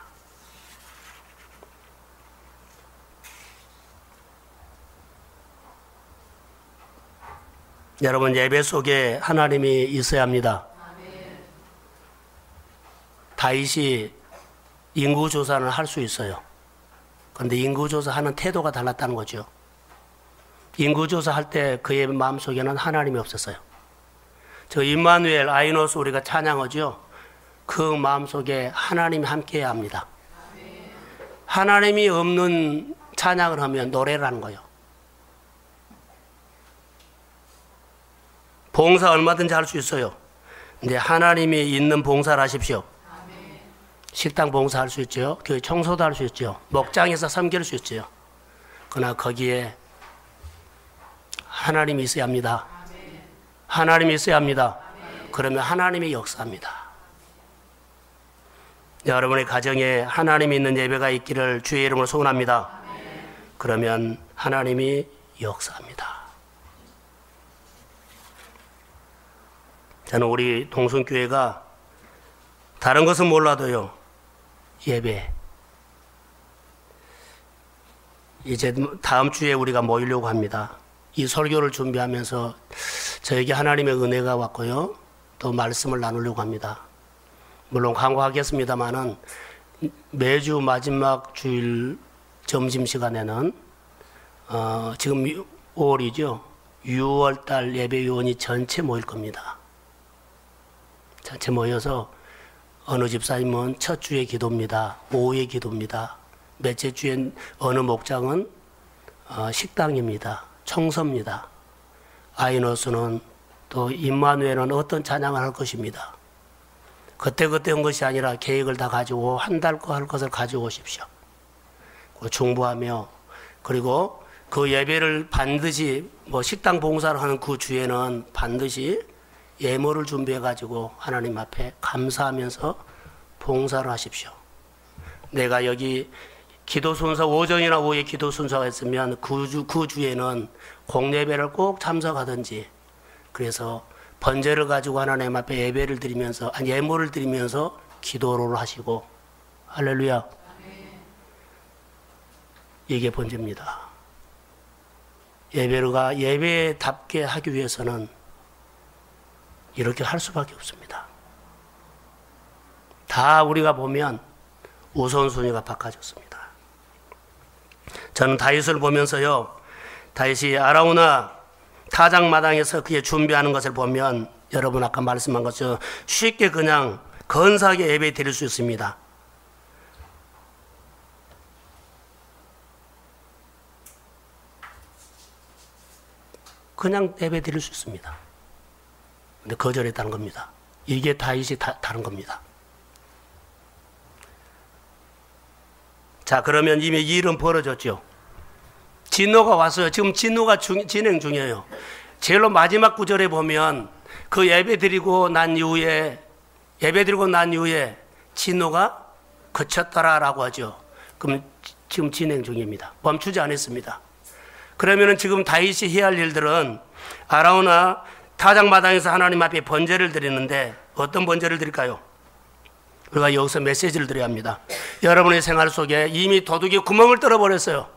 여러분, 예배 속에 하나님이 있어야 합니다. 다윗이 인구조사를 할 수 있어요. 그런데 인구조사하는 태도가 달랐다는 거죠. 인구조사할 때 그의 마음속에는 하나님이 없었어요. 저 임마누엘 아이노스 우리가 찬양하죠. 그 마음속에 하나님이 함께해야 합니다. 하나님이 없는 찬양을 하면 노래를 하는 거예요. 봉사 얼마든지 할 수 있어요. 근데 하나님이 있는 봉사를 하십시오. 식당 봉사할 수 있죠. 교회 청소도 할 수 있죠. 목장에서 섬길 수 있죠. 그러나 거기에 하나님이 있어야 합니다. 하나님이 있어야 합니다. 그러면 하나님이 역사합니다. 여러분의 가정에 하나님이 있는 예배가 있기를 주의 이름으로 소원합니다. 그러면 하나님이 역사합니다. 저는 우리 동순교회가 다른 것은 몰라도요, 예배. 이제 다음 주에 우리가 모이려고 합니다. 이 설교를 준비하면서 저에게 하나님의 은혜가 왔고요, 또 말씀을 나누려고 합니다. 물론 강구하겠습니다만은 매주 마지막 주일 점심시간에는 지금 5월이죠. 6월달 예배위원이 전체 모일 겁니다. 전체 모여서 어느 집사님은 첫 주에 기도입니다. 오후에 기도입니다. 몇째 주엔 어느 목장은 식당입니다. 청소입니다. 아이노스는 또 임마누엘은 어떤 찬양을 할 것입니다. 그때그때 한 것이 아니라 계획을 다 가지고 한 달 거 할 것을 가지고 오십시오. 중보하며, 그리고 그 예배를 반드시 식당 봉사를 하는 그 주에는 반드시 예물을 준비해 가지고 하나님 앞에 감사하면서 봉사를 하십시오. 내가 여기 기도 순서 오전이나 오후에 기도 순서가 있으면 그 주에는 공예배를 꼭 참석하든지, 그래서 번제를 가지고 하나님 앞에 예배를 드리면서 예물을 드리면서 기도를 하시고, 할렐루야. 이게 번제입니다. 예배가 예배답게 하기 위해서는 이렇게 할 수밖에 없습니다. 다 우리가 보면 우선순위가 바꿔졌습니다. 저는 다윗을 보면서요, 다윗이 아라우나 타작마당에서 그의 준비하는 것을 보면 여러분 아까 말씀한 것처럼 쉽게 그냥 건사하게 예배 드릴 수 있습니다. 그냥 예배 드릴 수 있습니다. 근데 거절했다는 겁니다. 이게 다윗이 다른 겁니다. 자, 그러면 이미 이 일은 벌어졌죠. 진노가 왔어요. 지금 진노가 진행 중이에요. 제일로 마지막 구절에 보면 그 예배 드리고 난 이후에 진노가 그쳤더라라고 하죠. 그럼 지금 진행 중입니다. 멈추지 않았습니다. 그러면은 지금 다윗이 해야 할 일들은 아라우나 타작마당에서 하나님 앞에 번제를 드리는데 어떤 번제를 드릴까요? 우리가 여기서 메시지를 드려야 합니다. 여러분의 생활 속에 이미 도둑이 구멍을 뚫어버렸어요.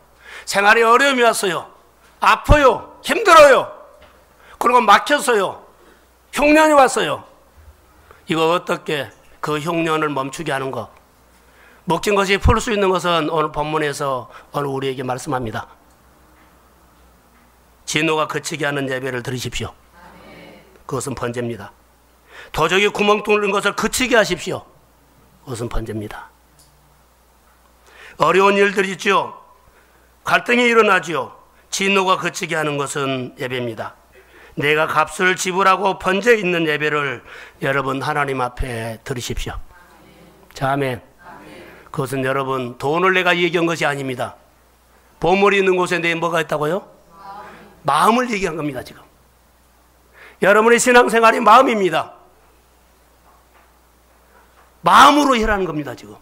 생활에 어려움이 왔어요. 아파요. 힘들어요. 그리고 막혔어요. 흉년이 왔어요. 이거 어떻게 그 흉년을 멈추게 하는 것, 먹진 것이 풀 수 있는 것은 오늘 본문에서 오늘 우리에게 말씀합니다. 진노가 그치게 하는 예배를 드리십시오. 그것은 번제입니다. 도적이 구멍 뚫는 것을 그치게 하십시오. 그것은 번제입니다. 어려운 일들이 있죠. 갈등이 일어나죠. 진노가 그치게 하는 것은 예배입니다. 내가 값을 지불하고 번제 있는 예배를 여러분 하나님 앞에 드리십시오. 자, 아멘. 그것은 여러분 돈을 내가 얘기한 것이 아닙니다. 보물이 있는 곳에 내 뭐가 있다고요? 마음을 얘기한 겁니다. 지금 여러분의 신앙생활이 마음입니다. 마음으로 해라는 겁니다. 지금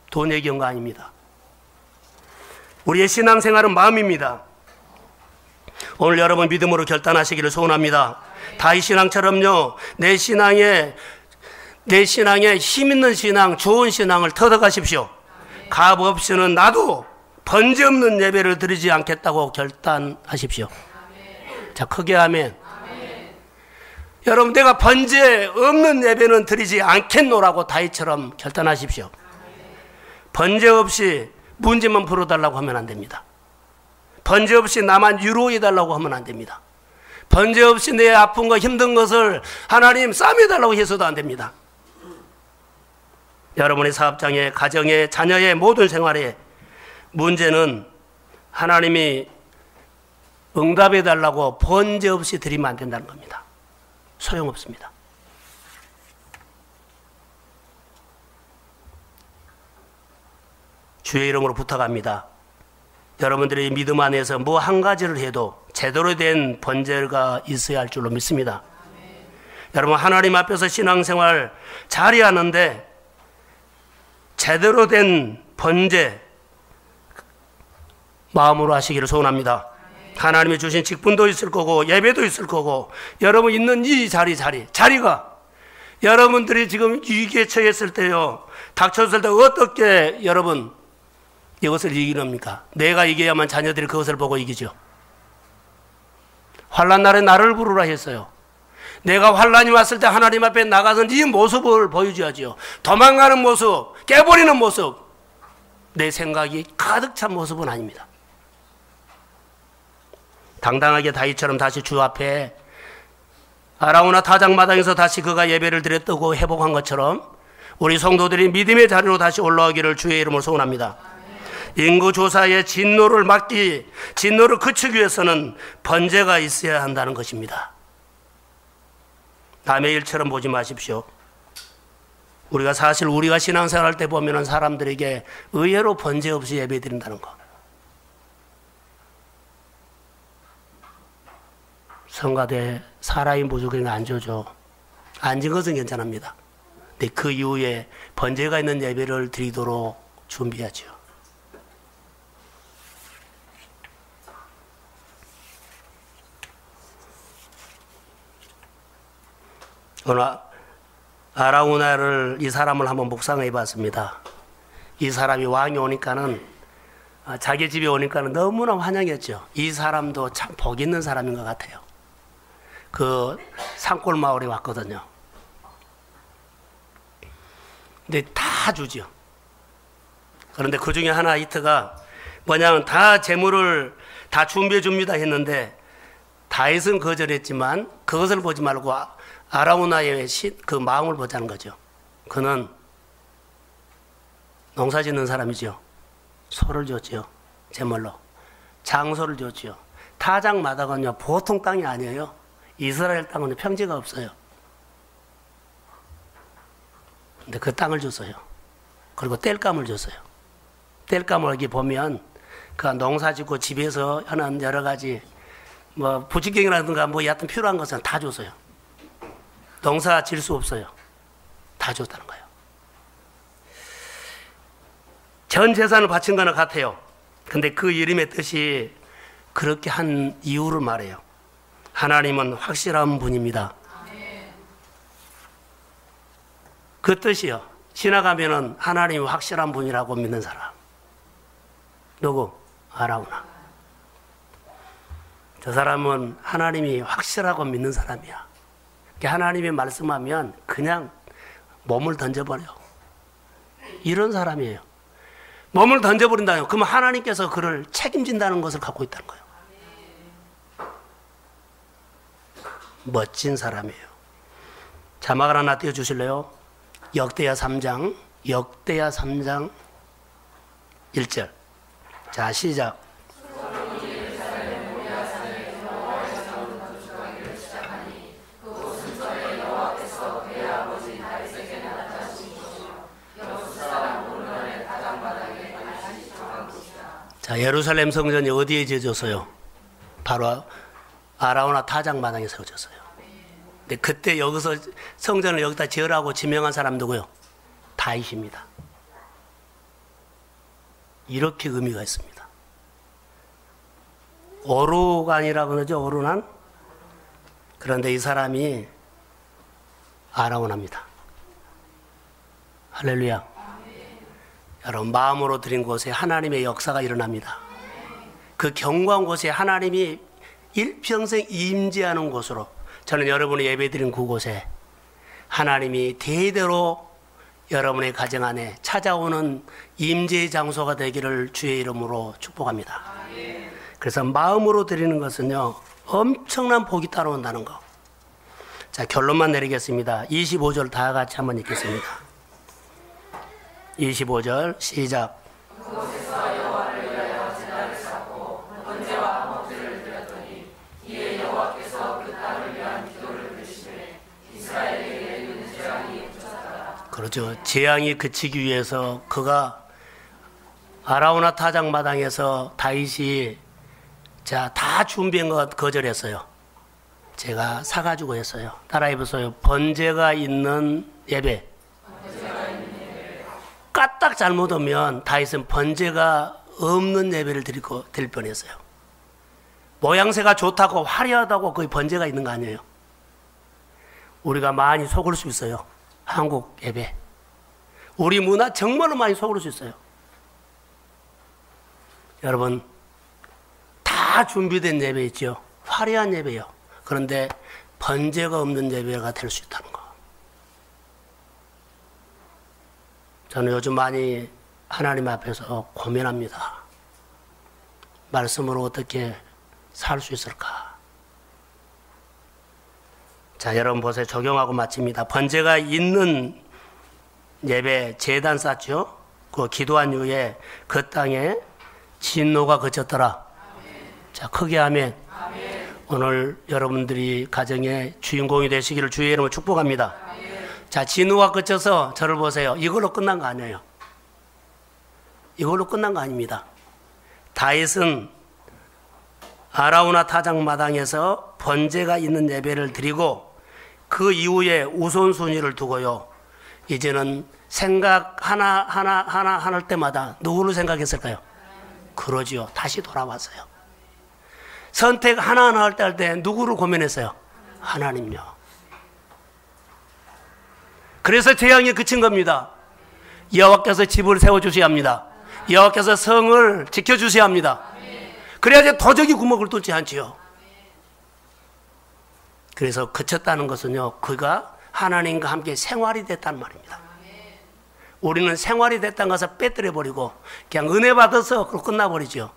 돈 얘기한 거 아닙니다. 우리의 신앙생활은 마음입니다. 오늘 여러분 믿음으로 결단하시기를 소원합니다. 다윗 신앙처럼요, 내 신앙에 힘 있는 신앙, 좋은 신앙을 터득하십시오. 값 없이는 나도 번제 없는 예배를 드리지 않겠다고 결단하십시오. 자, 크게 아멘. 여러분, 내가 번제 없는 예배는 드리지 않겠노라고 다윗처럼 결단하십시오. 번제 없이 문제만 풀어달라고 하면 안 됩니다. 번제 없이 나만 위로해달라고 하면 안 됩니다. 번제 없이 내 아픈 거 힘든 것을 하나님 싸매달라고 해서도 안 됩니다. 여러분의 사업장에, 가정에, 자녀의 모든 생활에 문제는 하나님이 응답해달라고 번제 없이 드리면 안 된다는 겁니다. 소용없습니다. 주의 이름으로 부탁합니다. 여러분들의 믿음 안에서 뭐 한 가지를 해도 제대로 된 번제가 있어야 할 줄로 믿습니다. 여러분, 하나님 앞에서 신앙생활 잘해야 하는데 제대로 된 번제 마음으로 하시기를 소원합니다. 하나님이 주신 직분도 있을 거고 예배도 있을 거고, 여러분 있는 이 자리가 여러분들이 지금 위기에 처했을 때요, 닥쳤을 때 어떻게 여러분 이것을 이기렵니까? 내가 이겨야만 자녀들이 그것을 보고 이기죠. 환난 날에 나를 부르라 했어요. 내가 환난이 왔을 때 하나님 앞에 나가서 이 모습을 보여줘야죠. 도망가는 모습, 깨버리는 모습, 내 생각이 가득 찬 모습은 아닙니다. 당당하게 다윗처럼 다시 주 앞에 아라우나 타작마당에서 다시 그가 예배를 드렸다고 회복한 것처럼 우리 성도들이 믿음의 자리로 다시 올라오기를 주의 이름으로 소원합니다. 인구조사의 진노를 그치기 위해서는 번제가 있어야 한다는 것입니다. 남의 일처럼 보지 마십시오. 우리가 신앙생활 할 때 보면은 사람들에게 의외로 번제 없이 예배 드린다는 거. 성가대 사람이 무조건 안 줘줘. 앉은 것은 괜찮습니다. 근데 그 이후에 번제가 있는 예배를 드리도록 준비하죠. 오늘 아라우나를, 이 사람을 한번 묵상해 봤습니다. 이 사람이 왕이 오니까는, 자기 집에 오니까는 너무나 환영했죠. 이 사람도 참 복 있는 사람인 것 같아요. 그 산골 마을에 왔거든요. 근데 다 주죠. 그런데 그 중에 하나 이트가 뭐냐면 다 재물을 다 준비해 줍니다 했는데 다윗은 거절했지만 그것을 보지 말고 아라우나의 그 마음을 보자는 거죠. 그는 농사 짓는 사람이죠. 소를 줬죠. 제물로. 장소를 줬죠. 타작마당은요, 보통 땅이 아니에요. 이스라엘 땅은 평지가 없어요. 근데 그 땅을 줬어요. 그리고 땔감을 줬어요. 땔감을 여기 보면 그 농사 짓고 집에서 하는 여러 가지 뭐 부직경이라든가 뭐 여하튼 필요한 것은 다 줬어요. 농사 질 수 없어요. 다 줬다는 거예요. 전 재산을 바친 거나 같아요. 근데 그 이름의 뜻이 그렇게 한 이유를 말해요. 하나님은 확실한 분입니다. 그 뜻이요. 지나가면은 하나님이 확실한 분이라고 믿는 사람. 누구? 아라우나. 저 사람은 하나님이 확실하고 믿는 사람이야. 하나님이 말씀하면 그냥 몸을 던져버려. 이런 사람이에요. 몸을 던져버린다요. 그러면 하나님께서 그를 책임진다는 것을 갖고 있다는 거예요. 멋진 사람이에요. 자막을 하나 띄워주실래요? 역대하 3장 1절. 자, 시작. 자, 예루살렘 성전이 어디에 지어졌어요? 바로 아라우나 타작마당에 세워졌어요. 근데 그때 여기서 성전을 여기다 지으라고 지명한 사람 누구요? 다윗입니다. 이렇게 의미가 있습니다. 오르간이라고 그러죠. 오르난. 그런데 이 사람이 아라오나입니다. 할렐루야. 여러분, 마음으로 드린 곳에 하나님의 역사가 일어납니다. 그 견고한 곳에 하나님이 일평생 임재하는 곳으로, 저는 여러분이 예배드린 그곳에 하나님이 대대로 여러분의 가정 안에 찾아오는 임재의 장소가 되기를 주의 이름으로 축복합니다. 그래서 마음으로 드리는 것은요, 엄청난 복이 따라온다는 거. 자, 결론만 내리겠습니다. 25절 다 같이 한번 읽겠습니다. 25절 시작. 그곳에서 여호와를 위하여 제단을 쌓고 번제와 먹들을 드렸더니 이에 여호와께서 그 땅을 위한 기도를 들으시매 이스라엘에게 있는 재앙이 그쳤더라. 그렇죠. 재앙이 그치기 위해서 그가 아라우나 타작 마당에서 다윗이 다 준비한 것 거절했어요. 제가 사가지고 했어요. 따라해보세요. 번제가 있는 예배. 까딱 잘못하면 다윗은 번제가 없는 예배를 드릴 뻔했어요. 모양새가 좋다고 화려하다고 거기 번제가 있는 거 아니에요. 우리가 많이 속을 수 있어요. 한국 예배. 우리 문화 정말로 많이 속을 수 있어요. 여러분, 다 준비된 예배 있죠. 화려한 예배요. 그런데 번제가 없는 예배가 될 수 있다는 거. 저는 요즘 많이 하나님 앞에서 고민합니다. 말씀으로 어떻게 살 수 있을까? 자, 여러분 보세요. 적용하고 마칩니다. 번제가 있는 예배 제단 쌓죠. 그 기도한 이후에 그 땅에 진노가 그쳤더라. 자, 크게 아멘. 오늘 여러분들이 가정의 주인공이 되시기를 주의 이름으로 축복합니다. 자, 진노가 그쳐서 저를 보세요. 이걸로 끝난 거 아니에요. 이걸로 끝난 거 아닙니다. 다윗은 아라우나 타작 마당에서 번제가 있는 예배를 드리고 그 이후에 우선순위를 두고요. 이제는 생각 하나 할 때마다 누구를 생각했을까요? 그러지요. 다시 돌아왔어요. 선택 하나하나 할 때 누구를 고민했어요? 하나님요. 그래서 재앙이 그친 겁니다. 여호와께서 집을 세워주셔야 합니다. 여호와께서 성을 지켜주셔야 합니다. 그래야지 도적이 구멍을 뚫지 않지요. 그래서 그쳤다는 것은요, 그가 하나님과 함께 생활이 됐다는 말입니다. 우리는 생활이 됐다는 것을 빼뜨려버리고 그냥 은혜 받아서 그걸 끝나버리죠.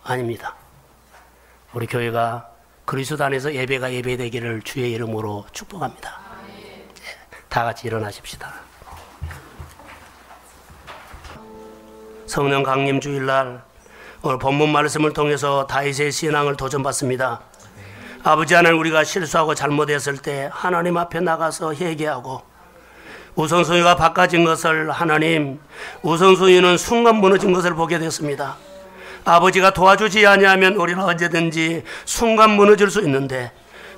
아닙니다. 우리 교회가 그리스도 안에서 예배가 예배되기를 주의 이름으로 축복합니다. 다 같이 일어나십시다. 성령 강림 주일날 오늘 본문 말씀을 통해서 다윗의 신앙을 도전받습니다. 아버지 하나님, 우리가 실수하고 잘못했을 때 하나님 앞에 나가서 회개하고 우선순위가 바꿔진 것을, 하나님 우선순위는 순간 무너진 것을 보게 됐습니다. 아버지가 도와주지 아니하면 우리는 언제든지 순간 무너질 수 있는데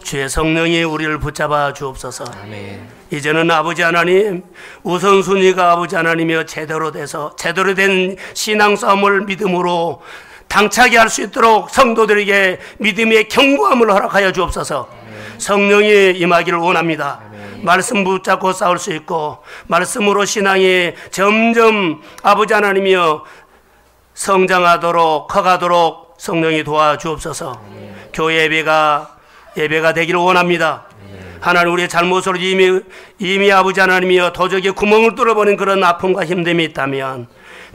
주의 성령이 우리를 붙잡아 주옵소서. 아멘. 이제는 아버지 하나님, 우선순위가 아버지 하나님이여 제대로 돼서 제대로 된 신앙 싸움을 믿음으로 당차게 할 수 있도록 성도들에게 믿음의 견고함을 허락하여 주옵소서. 성령이 임하기를 원합니다. 말씀 붙잡고 싸울 수 있고 말씀으로 신앙이 점점 아버지 하나님이여 성장하도록 커가도록 성령이 도와주옵소서. 교회 예배가 되기를 원합니다. 하나님, 우리의 잘못으로 이미 아버지 하나님이여 도적의 구멍을 뚫어버린 그런 아픔과 힘듦이 있다면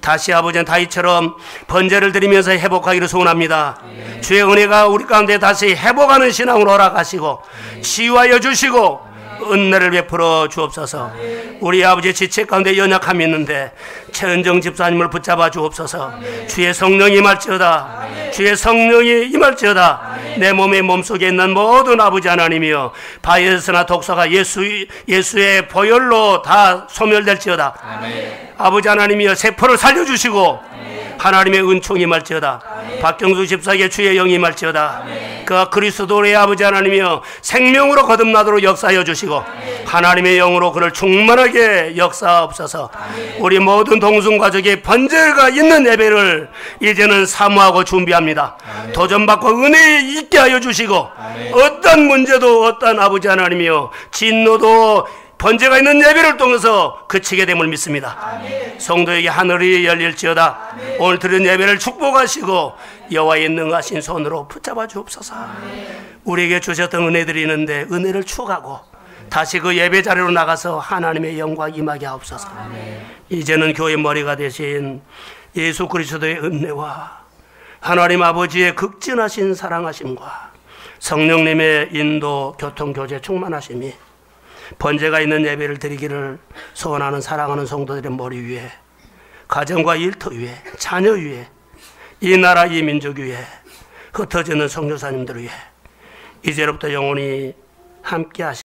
다시 아버지는 다윗처럼 번제를 드리면서 회복하기를 소원합니다. 주의 은혜가 우리 가운데 다시 회복하는 신앙으로 허락하시고 치유하여 주시고 은혜를 베풀어 주옵소서. 우리 아버지의 지체 가운데 연약함이 있는데 최은정 집사님을 붙잡아 주옵소서. 주의 성령이 임할지어다. 주의 성령이 임할지어다. 내 몸의 몸속에 있는 모든 아버지 하나님이여 바이러스나 독소가 예수의 보혈로 다 소멸될지어다. 아버지 하나님이여 세포를 살려주시고 하나님의 은총이 임할지어다. 박경수 집사에게 주의 영이 임할지어다. 그가 그리스도의 아버지 하나님이여 생명으로 거듭나도록 역사하여 주시고 하나님의 영으로 그를 충만하게 역사하옵소서. 우리 모든 동승가족의 번제가 있는 예배를 이제는 사모하고 준비합니다. 도전받고 은혜에 있게 하여 주시고 어떤 문제도 어떤 아버지 하나님이여 진노도 번제가 있는 예배를 통해서 그치게 됨을 믿습니다. 성도에게 하늘이 열릴지어다. 오늘 드린 예배를 축복하시고 여호와의 능하신 손으로 붙잡아 주옵소서. 우리에게 주셨던 은혜들이 있는데 은혜를 추가하고 다시 그 예배 자리로 나가서 하나님의 영광 임하게 하옵소서. 이제는 교회 머리가 되신 예수 그리스도의 은혜와 하나님 아버지의 극진하신 사랑하심과 성령님의 인도 교통 교제 충만하심이 번제가 있는 예배를 드리기를 소원하는 사랑하는 성도들의 머리 위에, 가정과 일터 위에, 자녀 위에, 이 나라 이 민족 위에, 흩어지는 선교사님들 위에 이제로부터 영원히 함께 하시